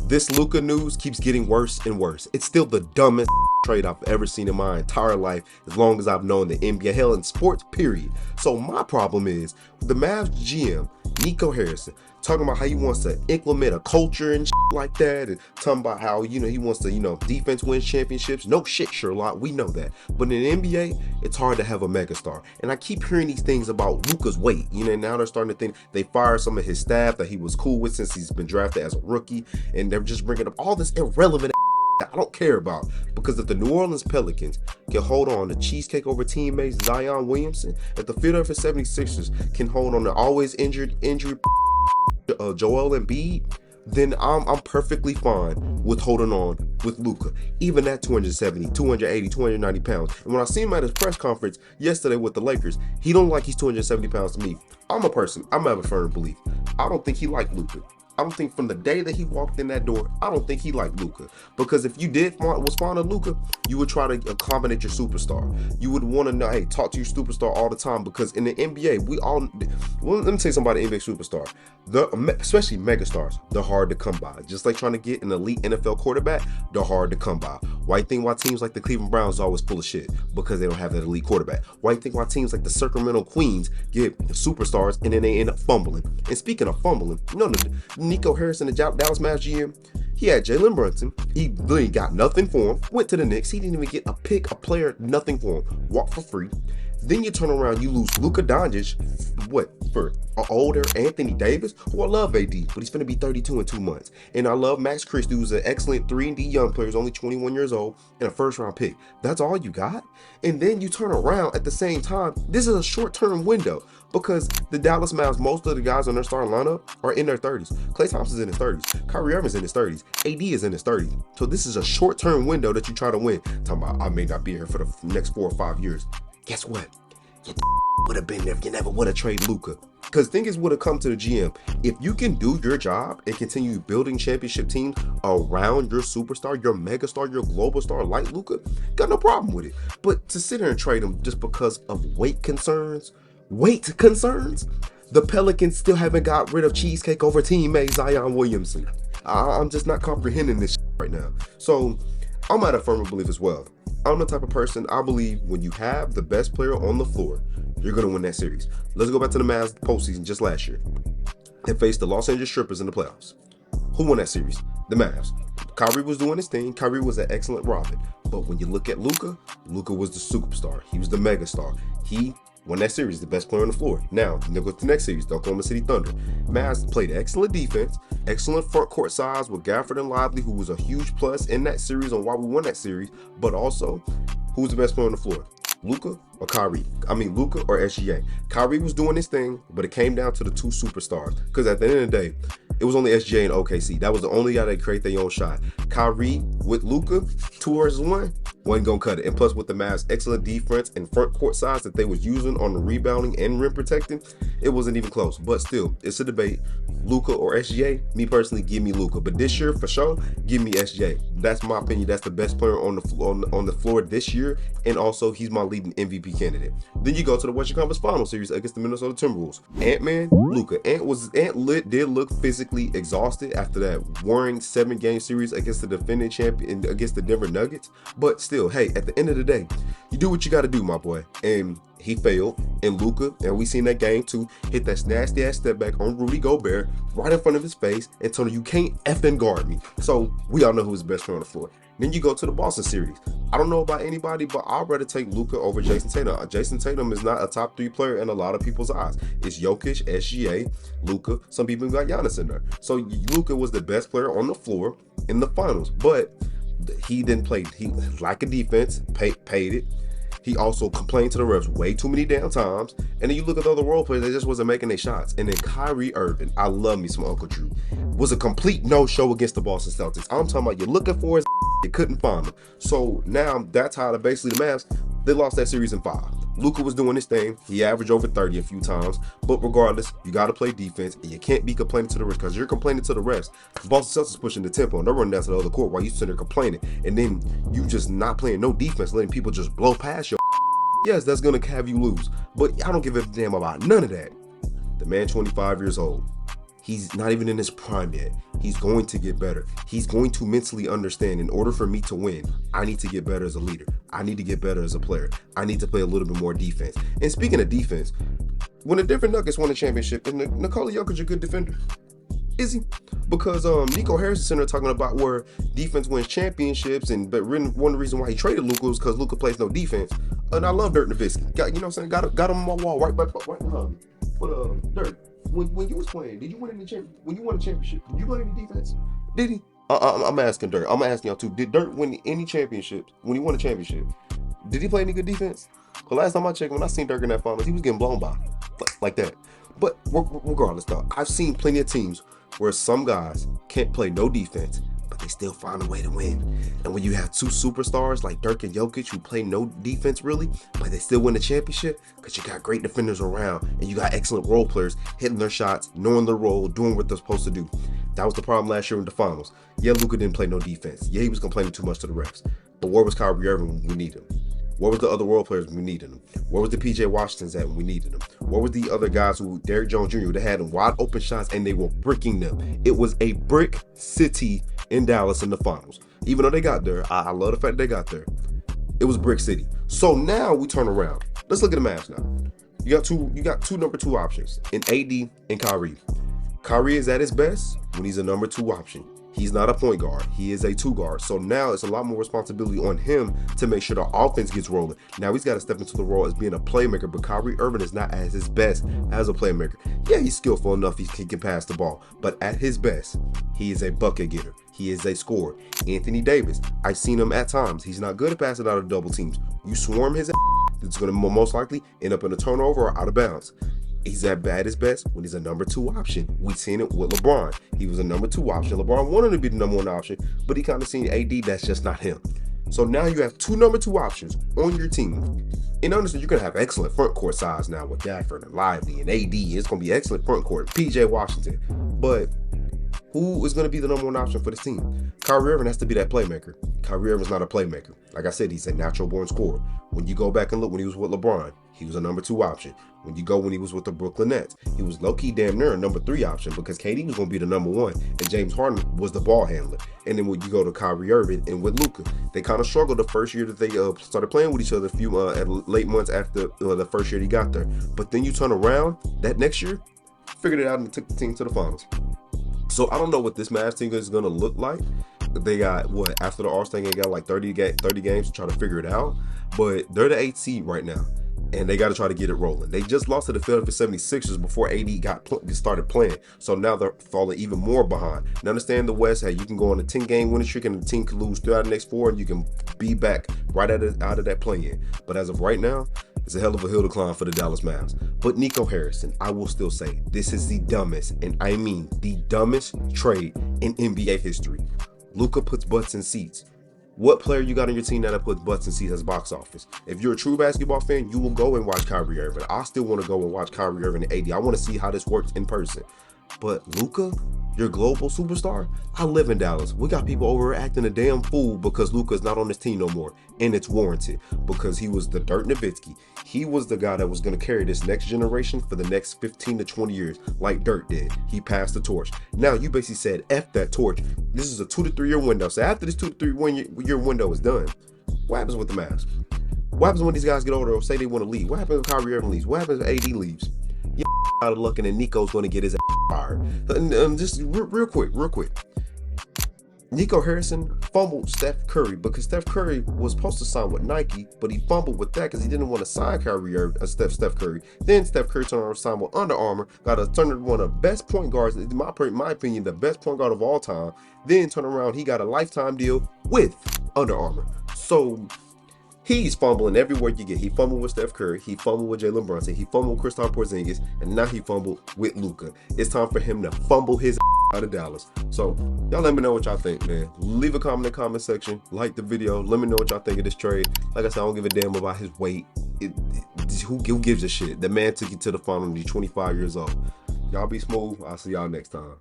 This Luka news keeps getting worse and worse. It's still the dumbest trade I've ever seen in my entire life, as long as I've known the NBA, hell, in sports, period. So my problem is, the Mavs GM, Nico Harrison, talking about how he wants to implement a culture and like that, and talking about how, he wants to, defense wins championships. No shit, Sherlock, we know that. But in the NBA, it's hard to have a megastar. And I keep hearing these things about Luka's weight. Now they're starting to think they fired some of his staff that he was cool with since he's been drafted as a rookie, and they're just bringing up all this irrelevant that I don't care about. Because if the New Orleans Pelicans can hold on to cheesecake over teammates Zion Williamson, if the Philadelphia 76ers can hold on to always injury Joel Embiid, then I'm perfectly fine with holding on with Luka, even at 270, 280, 290 pounds. And when I see him at his press conference yesterday with the Lakers, he don't like he's 270 pounds to me. I'm a firm belief. I don't think he liked Luka. I don't think from the day that he walked in that door, I don't think he liked Luka. Because if you was fond of Luka, you would try to accommodate your superstar. You would want to know, hey, talk to your superstar all the time. Because in the NBA, let me tell you something about an NBA superstar. Especially megastars, they're hard to come by. Just like trying to get an elite NFL quarterback, they're hard to come by. Why you think why teams like the Cleveland Browns are always full of shit? Because they don't have that elite quarterback. Why you think why teams like the Sacramento Queens get superstars and then they end up fumbling? And speaking of fumbling, Nico Harrison, the Dallas Mavericks GM, he had Jalen Brunson. He really got nothing for him. Went to the Knicks. He didn't even get a pick, a player, nothing for him. Walked for free. Then you turn around, you lose Luka Doncic, for an older Anthony Davis, who I love AD, but he's going to be 32 in 2 months. And I love Max Christie, who's an excellent 3-and-D young player, who's only 21 years old, and a first-round pick. That's all you got? And then you turn around at the same time, this is a short-term window, because the Dallas Mavs, most of the guys on their starting lineup are in their 30s. Klay Thompson's in his 30s. Kyrie Irving's in his 30s. AD is in his 30s. So this is a short-term window that you try to win. Talking about, I may not be here for the next 4 or 5 years. Guess what? You would have been there if you never would have traded Luka. Because things would have come to the GM. If you can do your job and continue building championship teams around your superstar, your megastar, your global star like Luka, got no problem with it. But to sit here and trade him just because of weight concerns, the Pelicans still haven't got rid of cheesecake over teammate Zion Williamson. I'm just not comprehending this right now. So I'm at a firm belief as well. I'm the type of person, I believe when you have the best player on the floor, you're going to win that series. Let's go back to the Mavs postseason just last year. They faced the Los Angeles Strippers in the playoffs. Who won that series? The Mavs. Kyrie was doing his thing. Kyrie was an excellent Robin. But when you look at Luka, Luka was the superstar. He was the megastar. He won that series, the best player on the floor. Now, you go to the next series, the Oklahoma City Thunder. Mavs played excellent defense, excellent front court size with Gafford and Lively, who was a huge plus in that series on why we won that series. But also, who was the best player on the floor? Luka or Kyrie? Luka or SGA? Kyrie was doing his thing, but it came down to the two superstars. Because at the end of the day, it was only SGA and OKC. That was the only guy that create their own shot. Kyrie with Luka, 2 versus 1, wasn't gonna cut it. And plus with the Mavs' excellent defense and front court size that they was using on the rebounding and rim protecting, it wasn't even close. But still, it's a debate. Luka or SGA? Me personally, give me Luka. But this year, for sure, give me SGA. That's my opinion. That's the best player on the floor this year, and also he's my leading MVP candidate. Then you go to the Western Conference Final Series against the Minnesota Timberwolves. Ant-Man, Luka. Ant did look physically exhausted after that worrying 7-game series against the defending champion against the Denver Nuggets. But still, hey, at the end of the day, you do what you got to do, my boy. And he failed, and Luka, and we seen that game too, hit that nasty ass step back on Rudy Gobert right in front of his face and told him, you can't effing guard me. So we all know who's the best player on the floor. Then you go to the Boston series. I don't know about anybody, but I'd rather take Luka over Jason Tatum. Jason Tatum is not a top 3 player in a lot of people's eyes. It's Jokic, SGA, Luka. Some people got Giannis in there. So Luka was the best player on the floor in the finals, but he didn't play. He lacked a defense, paid it. He also complained to the refs way too many damn times. And then you look at the other role players, they just wasn't making their shots. And then Kyrie Irving, I love me some Uncle Drew, was a complete no-show against the Boston Celtics. I'm talking about you're looking for his you couldn't find him. So now that's how basically the Mavs, they lost that series in 5. Luka was doing his thing. He averaged over 30 a few times. But regardless, you got to play defense, and you can't be complaining to the refs, because you're complaining to the refs. The Boston Celtics pushing the tempo, and they're running down to the other court while you sitting there complaining. And then you just not playing no defense, letting people just blow past your yes, that's going to have you lose. But I don't give a damn about none of that. The man 25 years old. He's not even in his prime yet. He's going to get better. He's going to mentally understand, in order for me to win, I need to get better as a leader. I need to get better as a player. I need to play a little bit more defense. And speaking of defense, when the Denver Nuggets won a championship, and Nikola Jokic a good defender? Is he? Because Nico Harrison are talking about where defense wins championships, but one of the reasons why he traded Luka was because Luka plays no defense. And I love Dirk Nowitzki. Got, you know what I'm saying? Got him on my wall right behind me. But Dirk, when you was playing, did you win any when you won a championship? Did you win any defense? Did he? I'm asking Dirk. I'm asking y'all too. Did Dirk win any championships? When he won a championship, did he play any good defense? The last time I checked, when I seen Dirk in that finals, he was getting blown by like that. But regardless, though, I've seen plenty of teams where some guys can't play no defense, but they still find a way to win. And when you have two superstars like Dirk and Jokic who play no defense really, but they still win the championship, because you got great defenders around and you got excellent role players hitting their shots, knowing their role, doing what they're supposed to do. That was the problem last year in the finals. Yeah, Luka didn't play no defense. Yeah, he was complaining too much to the refs. But where was Kyrie Irving when we needed him? Where was the other role players when we needed them? Where was the PJ Washingtons at when we needed them? Where was the other guys who, Derrick Jones Jr., they had them wide open shots and they were bricking them? It was a brick city in Dallas in the finals. Even though they got there, I love the fact they got there. It was brick city. So now we turn around. Let's look at the Mavs now. You got two number two options in AD and Kyrie. Kyrie is at his best when he's a number two option. He's not a point guard. He is a two guard. So now it's a lot more responsibility on him to make sure the offense gets rolling. Now he's got to step into the role as being a playmaker, but Kyrie Irving is not at his best as a playmaker. Yeah, he's skillful enough. He can pass the ball. But at his best, he is a bucket getter. He is a scorer. Anthony Davis, I've seen him at times. He's not good at passing out of double teams. You swarm his ass, it's going to most likely end up in a turnover or out of bounds. He's at his best when he's a number two option. We've seen it with LeBron. He was a number two option. LeBron wanted to be the number one option, but he kind of seen AD, that's just not him. So now you have two number two options on your team. And understand, you're going to have excellent front court size now with Gafford and Lively and AD. It's going to be excellent front court. PJ Washington. But who is going to be the number one option for this team? Kyrie Irving has to be that playmaker. Kyrie Irving's not a playmaker. Like I said, he's a natural born scorer. When you go back and look, when he was with LeBron, he was a number two option. When he was with the Brooklyn Nets, he was low-key damn near a number three option because KD was going to be the number one and James Harden was the ball handler. And then when you go to Kyrie Irving and with Luka, they kind of struggled the first year that they started playing with each other, a few late months after the first year he got there. But then you turn around that next year, figured it out and took the team to the finals. So I don't know what this Mavs team is going to look like. They got, after the All-Star game, got like 30 games to try to figure it out. But they're the 8th seed right now. And they got to try to get it rolling. They just lost to the Philadelphia 76ers before AD started playing. So now they're falling even more behind. Now understand the West, hey, you can go on a 10-game winning streak and the team can lose 3 out of the next 4 and you can be back right out of that play-in. But as of right now, it's a hell of a hill to climb for the Dallas Mavs. But Nico Harrison, I will still say, this is the dumbest, and I mean the dumbest trade in NBA history. Luka puts butts in seats. What player you got on your team that puts butts in seats as box office? If you're a true basketball fan, you will go and watch Kyrie Irving. I still want to go and watch Kyrie Irving and AD. I want to see how this works in person. But Luka, your global superstar, I live in Dallas. We got people over acting a damn fool because Luka's not on this team no more. And it's warranted because he was the Dirk Nowitzki. He was the guy that was going to carry this next generation for the next 15 to 20 years like Dirk did. He passed the torch. Now you basically said, F that torch. This is a 2 to 3 year window. So after this 2 to 3 year window is done, what happens with the Mavs? What happens when these guys get older or say they want to leave? What happens if Kyrie Irving leaves? What happens if AD leaves? You're out of luck and then Nico's going to get his ass fired. And just real quick. Nico Harrison fumbled Steph Curry because Steph Curry was supposed to sign with Nike, but he fumbled with that because he didn't want to sign Steph Curry. Then Steph Curry turned around and signed with Under Armour, turned one of the best point guards, in my opinion, the best point guard of all time. Then turned around, he got a lifetime deal with Under Armour. So he's fumbling everywhere you get. He fumbled with Steph Curry. He fumbled with Jalen Brunson. He fumbled with Kristaps Porzingis. And now he fumbled with Luka. It's time for him to fumble his out of Dallas. So y'all let me know what y'all think, man. Leave a comment in the comment section. Like the video. Let me know what y'all think of this trade. Like I said, I don't give a damn about his weight. Who gives a shit? The man took you to the final when he's 25 years old. Y'all be smooth. I'll see y'all next time.